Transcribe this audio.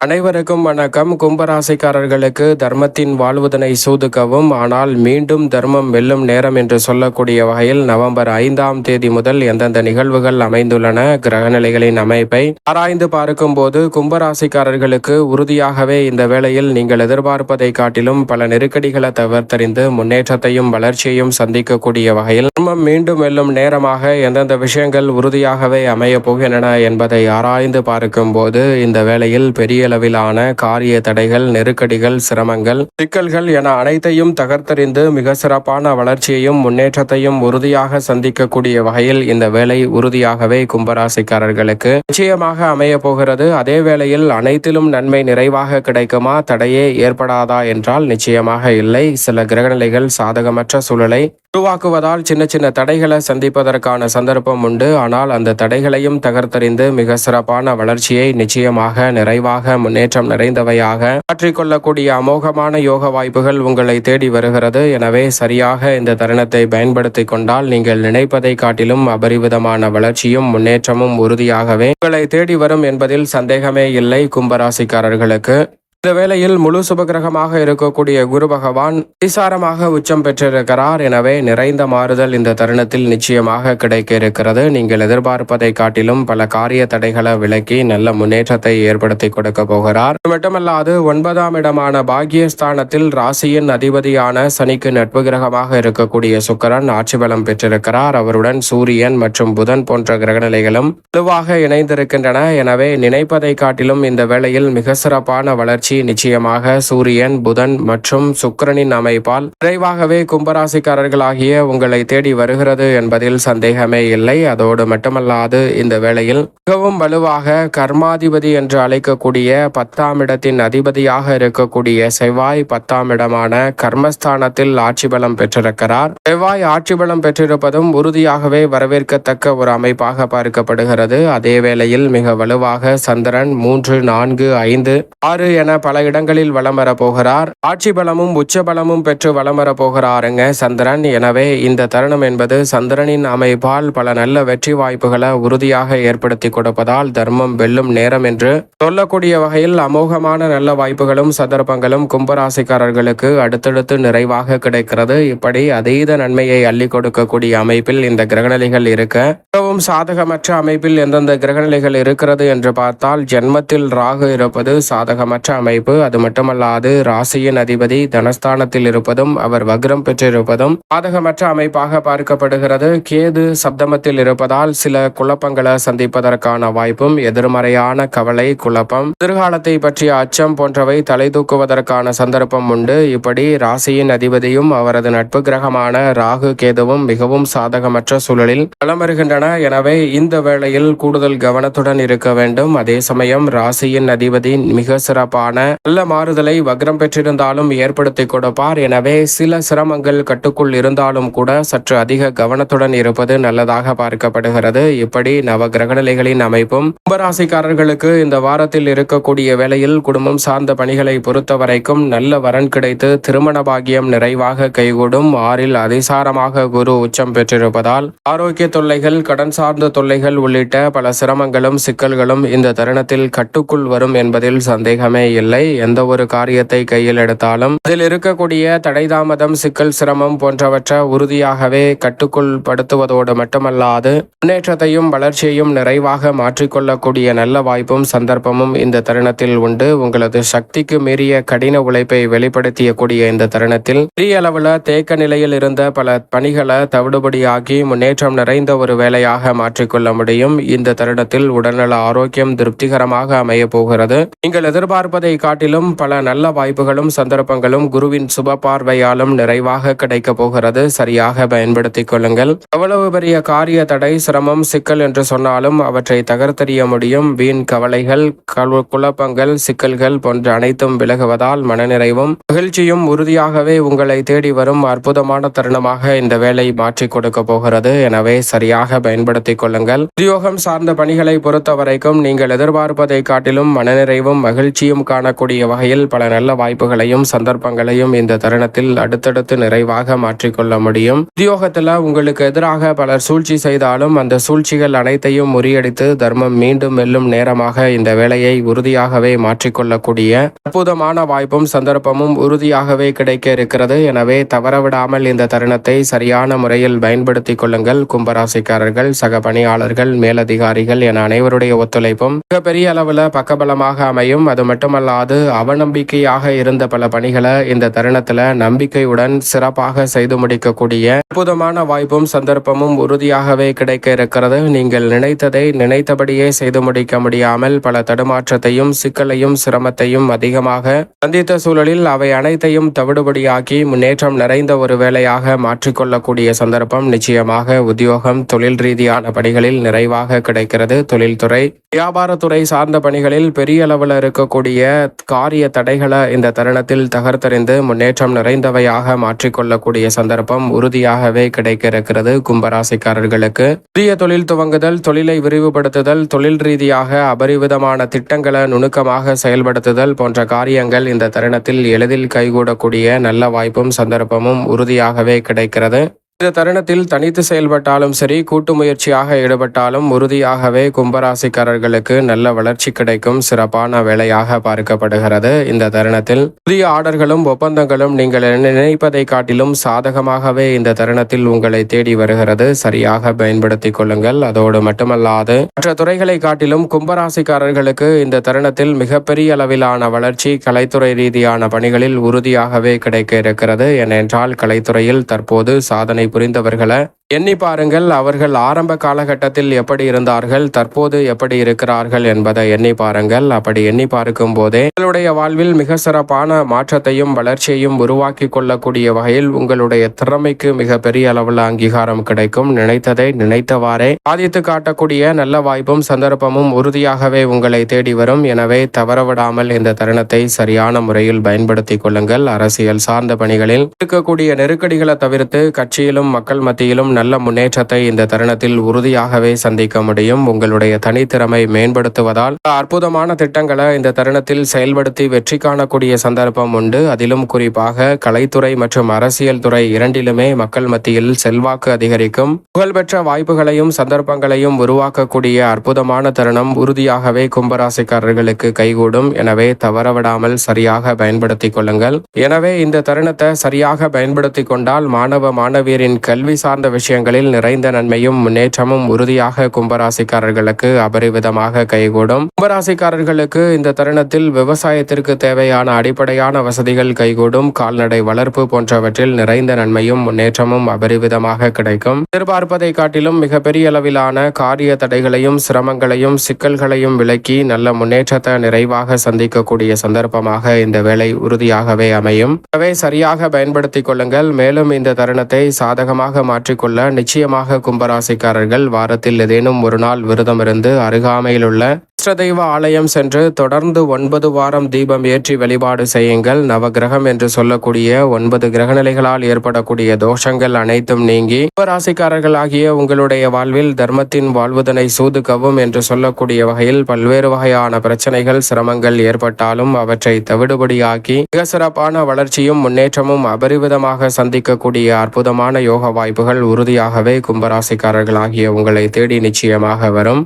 அனைவருக்கும் வணக்கம். கும்பராசிக்காரர்களுக்கு தர்மத்தின் வாழ்வதனை சூதுக்கவும், ஆனால் மீண்டும் தர்மம் வெல்லும் நேரம் என்று சொல்லக்கூடிய வகையில் நவம்பர் 5ஆம் தேதி முதல் எந்தெந்த நிகழ்வுகள் அமைந்துள்ளன, கிரகநிலைகளின் அமைப்பை ஆராய்ந்து பார்க்கும் போது கும்பராசிக்காரர்களுக்கு உறுதியாகவே இந்த வேளையில் நீங்கள் எதிர்பார்ப்பதை காட்டிலும் பல நெருக்கடிகளை தவிர்த்தறிந்து முன்னேற்றத்தையும் வளர்ச்சியையும் சந்திக்கக்கூடிய வகையில் தர்மம் மீண்டும் வெல்லும் நேரமாக எந்தெந்த விஷயங்கள் உறுதியாகவே அமைய போகின்றன என்பதை ஆராய்ந்து பார்க்கும் போது இந்த வேளையில் பெரிய அளவிலான காரிய தடைகள், நெருக்கடிகள், சிரமங்கள், சிக்கல்கள் என அனைத்தையும் தகர்த்தறிந்து மிக சிறப்பான வளர்ச்சியையும் முன்னேற்றத்தையும் உறுதியாக சந்திக்கக்கூடிய வகையில் இந்த வேலை உறுதியாகவே கும்பராசிக்காரர்களுக்கு நிச்சயமாக அமைய போகிறது. அதே வேளையில் அனைத்திலும் நன்மை நிறைவாக கிடைக்குமா, தடையே ஏற்படாதா என்றால் நிச்சயமாக இல்லை. சில கிரகநிலைகள் சாதகமற்ற சூழலை உருவாக்குவதால் சின்ன சின்ன தடைகளை சந்திப்பதற்கான சந்தர்ப்பம் உண்டு. ஆனால் அந்த தடைகளையும் தகர்த்தறிந்து மிக சிறப்பான வளர்ச்சியை நிச்சயமாக நிறைவாக முன்னேற்றம் நிறைந்தவையாக மாற்றிக்கொள்ளக்கூடிய அமோகமான யோக வாய்ப்புகள் உங்களை தேடி வருகிறது. எனவே சரியாக இந்த தருணத்தை பயன்படுத்தி கொண்டால் நீங்கள் நினைப்பதை காட்டிலும் அபரிவிதமான வளர்ச்சியும் முன்னேற்றமும் உறுதியாகவே உங்களை தேடி வரும் என்பதில் சந்தேகமே இல்லை. கும்பராசிக்காரர்களுக்கு இந்த வேளையில் முழு சுபகிரகமாக இருக்கக்கூடிய குரு பகவான் அதிசாரமாக உச்சம் பெற்றிருக்கிறார். எனவே நிறைந்த மாறுதல் இந்த தருணத்தில் நிச்சயமாக கிடைக்க இருக்கிறது. நீங்கள் எதிர்பார்ப்பதை காட்டிலும் பல காரிய தடைகளை விலக்கி நல்ல முன்னேற்றத்தை ஏற்படுத்தி கொடுக்க போகிறார். மட்டுமல்லாது 9ஆம் இடமான பாக்கியஸ்தானத்தில் ராசியின் அதிபதியான சனிக்கு நட்பு கிரகமாக இருக்கக்கூடிய சுக்கிரன் ஆட்சி பலம் பெற்றிருக்கிறார். அவருடன் சூரியன் மற்றும் புதன் போன்ற கிரகநிலைகளும் வலுவாக இணைந்திருக்கின்றன. எனவே நினைப்பதை காட்டிலும் இந்த வேளையில் மிக சிறப்பான வளர்ச்சி நிச்சயமாக சூரியன், புதன் மற்றும் சுக்கிரனின் அமைப்பால் விரைவாகவே கும்பராசிக்காரர்களாகிய உங்களை தேடி வருகிறது என்பதில் சந்தேகமே இல்லை. அதோடு மட்டுமல்லாது இந்த வேளையில் மிகவும் வலுவாக கர்மாதிபதி என்று அழைக்கக்கூடிய 10ஆம் இடத்தின் அதிபதியாக இருக்கக்கூடிய செவ்வாய் 10ஆம் இடமான கர்மஸ்தானத்தில் ஆட்சி பலம் பெற்றிருக்கிறார். செவ்வாய் ஆட்சி பலம் பெற்றிருப்பதும் உறுதியாகவே வரவேற்கத்தக்க ஒரு அமைப்பாக பார்க்கப்படுகிறது. அதே வேளையில் மிக வலுவாக சந்திரன் 3, 4, 5, 6 என பல இடங்களில் வலம் வர போகிறார். ஆட்சி பலமும் உச்ச பலமும் பெற்று வலம் வர போகிறாருங்க சந்திரன். எனவே இந்த தருணம் என்பது சந்திரனின் அமைப்பால் பல நல்ல வெற்றி வாய்ப்புகளை உறுதியாக ஏற்படுத்தி கொடுப்பதால் தர்மம் வெல்லும் நேரம் என்று சொல்லக்கூடிய வகையில் அமோகமான நல்ல வாய்ப்புகளும் சந்தர்ப்பங்களும் கும்பராசிக்காரர்களுக்கு அடுத்தடுத்து நிறைவாக கிடைக்கிறது. இப்படி அதீத நன்மையை அள்ளி கொடுக்கக்கூடிய அமைப்பில் இந்த கிரகநிலைகள் இருக்க, மிகவும் சாதகமற்ற அமைப்பில் எந்தெந்த கிரகநிலைகள் இருக்கிறது என்று பார்த்தால் ஜென்மத்தில் ராகு இருப்பது சாதகமற்ற அமைப்பு. அது மட்டுமல்லாது ராசியின் அதிபதி தனஸ்தானத்தில் இருப்பதும் அவர் வக்ரம் பெற்றிருப்பதும் சாதகமற்ற அமைப்பாக பார்க்கப்படுகிறது. கேது சப்தமத்தில் இருப்பதால் சில குழப்பங்களை சந்திப்பதற்கான வாய்ப்பும், எதிர்மறையான கவலை, குழப்பம், எதிர்காலத்தை பற்றிய அச்சம் போன்றவை தலை தூக்குவதற்கான சந்தர்ப்பம் உண்டு. இப்படி ராசியின் அதிபதியும் அவரது நட்பு கிரகமான ராகு கேதுவும் மிகவும் சாதகமற்ற சூழலில் வலம் வருகின்றன. எனவே இந்த வேளையில் கூடுதல் கவனத்துடன் இருக்க வேண்டும். அதே சமயம் ராசியின் அதிபதி மிக சிறப்பான நல்ல மாறுதலை வக்ரம் பெற்றிருந்தாலும் ஏற்படுத்தி கொடுப்பார். எனவே சில சிரமங்கள் கட்டுக்குள் இருந்தாலும் கூட சற்று அதிக கவனத்துடன் இருப்பது நல்லதாக பார்க்கப்படுகிறது. இப்படி நவ கிரகநிலைகளின் அமைப்பும் கும்பராசிக்காரர்களுக்கு இந்த வாரத்தில் இருக்கக்கூடிய வேளையில் குடும்பம் சார்ந்த பணிகளை பொறுத்த வரைக்கும் நல்ல வரன் கிடைத்து திருமண பாக்கியம் நிறைவாக கைகூடும். 6இல் அதிசாரமாக குரு உச்சம் பெற்றிருப்பதால் ஆரோக்கிய தொல்லைகள், கடன் சார்ந்த தொல்லைகள் உள்ளிட்ட பல சிரமங்களும் சிக்கல்களும் இந்த தருணத்தில் கட்டுக்குள் வரும் என்பதில் சந்தேகமே இல்லை. எந்த ஒரு காரியத்தை கையில் எடுத்தாலும் அதில் இருக்கக்கூடிய தடை தாமதம், சிக்கல், சிரமம் போன்றவற்றை உறுதியாகவே கட்டுக்குள் படுத்துவதோடு மட்டுமல்லாது முன்னேற்றத்தையும் வளர்ச்சியையும் நிறைவாக மாற்றிக்கொள்ளக்கூடிய நல்ல வாய்ப்பும் சந்தர்ப்பமும் இந்த தருணத்தில் உண்டு. உங்களது சக்திக்கு மீறிய கடின உழைப்பை வெளிப்படுத்திய கூடிய இந்த தருணத்தில் பெரிய அளவுல தேக்க நிலையில் இருந்த பல பணிகளை தவிடுபடியாக்கி முன்னேற்றம் நிறைந்த ஒரு வேலையாக மாற்றிக்கொள்ள முடியும். இந்த தருணத்தில் உடல்நல ஆரோக்கியம் திருப்திகரமாக அமைய போகிறது. நீங்கள் எதிர்பார்ப்பதை காட்டிலும் பல நல்ல வாய்ப்புகளும் சந்தர்ப்பங்களும் குருவின் சுப பார்வையாலும் நிறைவாக கிடைக்க போகிறது. சரியாக பயன்படுத்திக் கொள்ளுங்கள். எவ்வளவு பெரிய காரிய தடை, சிரமம், சிக்கல் என்று சொன்னாலும் அவற்றை தகர்த்தெறிய முடியும். வீண் கவலைகள், குழப்பங்கள், சிக்கல்கள் போன்ற அனைத்தும் விலகுவதால் மனநிறைவும் மகிழ்ச்சியும் உறுதியாகவே உங்களை தேடி வரும் அற்புதமான தருணமாக இந்த வேலை மாற்றிக் கொடுக்க போகிறது. எனவே சரியாக பயன்படுத்திக் கொள்ளுங்கள். உத்தியோகம் சார்ந்த பணிகளை பொறுத்த வரைக்கும் நீங்கள் எதிர்பார்ப்பதை காட்டிலும் மனநிறைவும் மகிழ்ச்சியும் காண காணக்கூடிய வகையில் பல நல்ல வாய்ப்புகளையும் சந்தர்ப்பங்களையும் இந்த தருணத்தில் அடுத்தடுத்து நிறைவாக மாற்றிக்கொள்ள முடியும். உத்தியோகத்துல உங்களுக்கு எதிராக பலர் சூழ்ச்சி செய்தாலும் அந்த சூழ்ச்சிகள் அனைத்தையும் முறியடித்து தர்மம் மீண்டும் வெல்லும் நேரமாக இந்த வேலையை உறுதியாகவே மாற்றிக்கொள்ளக்கூடிய அற்புதமான வாய்ப்பும் சந்தர்ப்பமும் உறுதியாகவே கிடைக்க இருக்கிறது. எனவே தவறவிடாமல் இந்த தருணத்தை சரியான முறையில் பயன்படுத்திக் கொள்ளுங்கள். கும்பராசிக்காரர்கள், சக பணியாளர்கள், மேலதிகாரிகள் என அனைவருடைய ஒத்துழைப்பும் மிகப்பெரிய அளவில் பக்கபலமாக அமையும். அது மட்டுமல்லாது அவநம்பிக்கையாக இருந்த பல பணிகளை இந்த தருணத்தில் நம்பிக்கையுடன் சிறப்பாக செய்து முடிக்கக்கூடிய அற்புதமான வாய்ப்பும் சந்தர்ப்பமும் உறுதியாகவே கிடைக்க இருக்கிறது. நீங்கள் நினைத்ததை நினைத்தபடியே செய்து முடிக்க முடியாமல் பல தடுமாற்றத்தையும் சிக்கலையும் சிரமத்தையும் அதிகமாக சந்தித்த சூழலில் அவை அனைத்தையும் தவிடுபடியாக்கி முன்னேற்றம் நிறைந்த ஒரு வேலையாக மாற்றிக்கொள்ளக்கூடிய சந்தர்ப்பம் நிச்சயமாக உத்தியோகம், தொழில் ரீதியான பணிகளில் நிறைவாக கிடைக்கிறது. தொழில்துறை, வியாபாரத்துறை சார்ந்த பணிகளில் பெரிய அளவில் இருக்கக்கூடிய காரிய தடைகளை இந்த தருணத்தில் தகர்த்தறிந்து முன்னேற்றம் நிறைந்தவையாக மாற்றிக்கொள்ளக்கூடிய சந்தர்ப்பம் உறுதியாகவே கிடைக்க இருக்கிறது. கும்பராசிக்காரர்களுக்கு புதிய தொழில் துவங்குதல், தொழிலை விரிவுபடுத்துதல், தொழில் ரீதியாக அபரிவிதமான திட்டங்களை நுணுக்கமாக செயல்படுத்துதல் போன்ற காரியங்கள் இந்த தருணத்தில் எளிதில் கைகூடக்கூடிய நல்ல வாய்ப்பும் சந்தர்ப்பமும் உறுதியாகவே கிடைக்கிறது. இந்த தருணத்தில் தனித்து செயல்பட்டாலும் சரி, கூட்டு முயற்சியாக ஈடுபட்டாலும் உறுதியாகவே கும்பராசிக்காரர்களுக்கு நல்ல வளர்ச்சி கிடைக்கும் சிறப்பான வேலையாக பார்க்கப்படுகிறது. இந்த தருணத்தில் புதிய ஆர்டர்களும் ஒப்பந்தங்களும் நீங்கள் நினைப்பதை காட்டிலும் சாதகமாகவே இந்த தருணத்தில் உங்களை தேடி வருகிறது. சரியாக பயன்படுத்திக் கொள்ளுங்கள். அதோடு மட்டுமல்லாது மற்ற துறைகளை காட்டிலும் கும்பராசிக்காரர்களுக்கு இந்த தருணத்தில் மிகப்பெரிய அளவிலான வளர்ச்சி கலைத்துறை ரீதியான பணிகளில் உறுதியாகவே கிடைக்க இருக்கிறது. ஏனென்றால் கலைத்துறையில் தற்போது சாதனை புரிந்தவர்களை எண்ணி பாருங்கள். அவர்கள் ஆரம்ப காலகட்டத்தில் எப்படி இருந்தார்கள், தற்போது எப்படி இருக்கிறார்கள் என்பதை எண்ணி பாருங்கள். அப்படி எண்ணி பார்க்கும் போதே உங்களுடைய வாழ்வில் மிக சிறப்பான மாற்றத்தையும் வளர்ச்சியையும் உருவாக்கி கொள்ளக்கூடிய வகையில் உங்களுடைய திறமைக்கு மிக பெரிய அளவில் அங்கீகாரம் கிடைக்கும். நினைத்ததை நினைத்தவாறே சாதித்து காட்டக்கூடிய நல்ல வாய்ப்பும் சந்தர்ப்பமும் உறுதியாகவே உங்களை தேடி வரும். எனவே தவறவிடாமல் இந்த தருணத்தை சரியான முறையில் பயன்படுத்திக் கொள்ளுங்கள். அரசியல் சார்ந்த பணிகளில் இருக்கக்கூடிய நெருக்கடிகளை தவிர்த்து கட்சியிலும் மக்கள் மத்தியிலும் நல்ல முன்னேற்றத்தை இந்த தருணத்தில் உறுதியாகவே சந்திக்க முடியும். உங்களுடைய தனித்திறமை மேம்படுத்துவதால் அற்புதமான திட்டங்களை இந்த தருணத்தில் செயல்படுத்தி வெற்றி காணக்கூடிய சந்தர்ப்பம் உண்டு. அதிலும் குறிப்பாக கலைத்துறை மற்றும் அரசியல் துறை இரண்டிலுமே மக்கள் மத்தியில் செல்வாக்கு அதிகரிக்கும். புகழ்பெற்ற வாய்ப்புகளையும் சந்தர்ப்பங்களையும் உருவாக்கக்கூடிய அற்புதமான தருணம் உறுதியாகவே கும்பராசிக்காரர்களுக்கு கைகூடும். எனவே தவறவிடாமல் சரியாக பயன்படுத்திக் கொள்ளுங்கள். எனவே இந்த தருணத்தை சரியாக பயன்படுத்திக் கொண்டால் மாணவ மாணவியரின் கல்வி சார்ந்த விஷயங்களில் நிறைந்த நன்மையும் முன்னேற்றமும் உறுதியாக கும்பராசிக்காரர்களுக்கு அபரிவிதமாக கைகூடும். கும்பராசிக்காரர்களுக்கு இந்த தருணத்தில் விவசாயத்திற்கு தேவையான அடிப்படையான வசதிகள் கைகூடும். கால்நடை வளர்ப்பு போன்றவற்றில் நிறைந்த நன்மையும் முன்னேற்றமும் அபரிவிதமாக கிடைக்கும். எதிர்பார்ப்பதை காட்டிலும் மிகப்பெரிய அளவிலான காரிய தடைகளையும் சிரமங்களையும் சிக்கல்களையும் விலக்கி நல்ல முன்னேற்றத்தை நிறைவாக சந்திக்கக்கூடிய சந்தர்ப்பமாக இந்த வேலை உறுதியாகவே அமையும். எனவே சரியாக பயன்படுத்திக் கொள்ளுங்கள். மேலும் இந்த தருணத்தை சாதகமாக மாற்றிக்கொள்ள நிச்சயமாக கும்பராசிக்காரர்கள் வாரத்தில் ஏதேனும் ஒரு நாள் விரதமிருந்து அருகாமையில் உள்ள இஷ்டதெய்வ ஆலயம் சென்று தொடர்ந்து 9 வாரம் தீபம் ஏற்றி வழிபாடு செய்யுங்கள். நவகிரகம் என்று சொல்லக்கூடிய 9 கிரகநிலைகளால் ஏற்படக்கூடிய தோஷங்கள் அனைத்தும் நீங்கி கும்பராசிக்காரர்களாகிய உங்களுடைய வாழ்வில் தர்மத்தின் வாழ்வதனை சூதுக்கவும் என்று சொல்லக்கூடிய வகையில் பல்வேறு வகையான பிரச்சனைகள் சிரமங்கள் ஏற்பட்டாலும் அவற்றை தவிடுபடியாக்கி மிக சிறப்பான வளர்ச்சியும் முன்னேற்றமும் அபரிவிதமாக சந்திக்கக்கூடிய அற்புதமான யோக வாய்ப்புகள் உறுதியாகவே கும்பராசிக்காரர்களாகிய உங்களை தேடி நிச்சயமாக வரும்.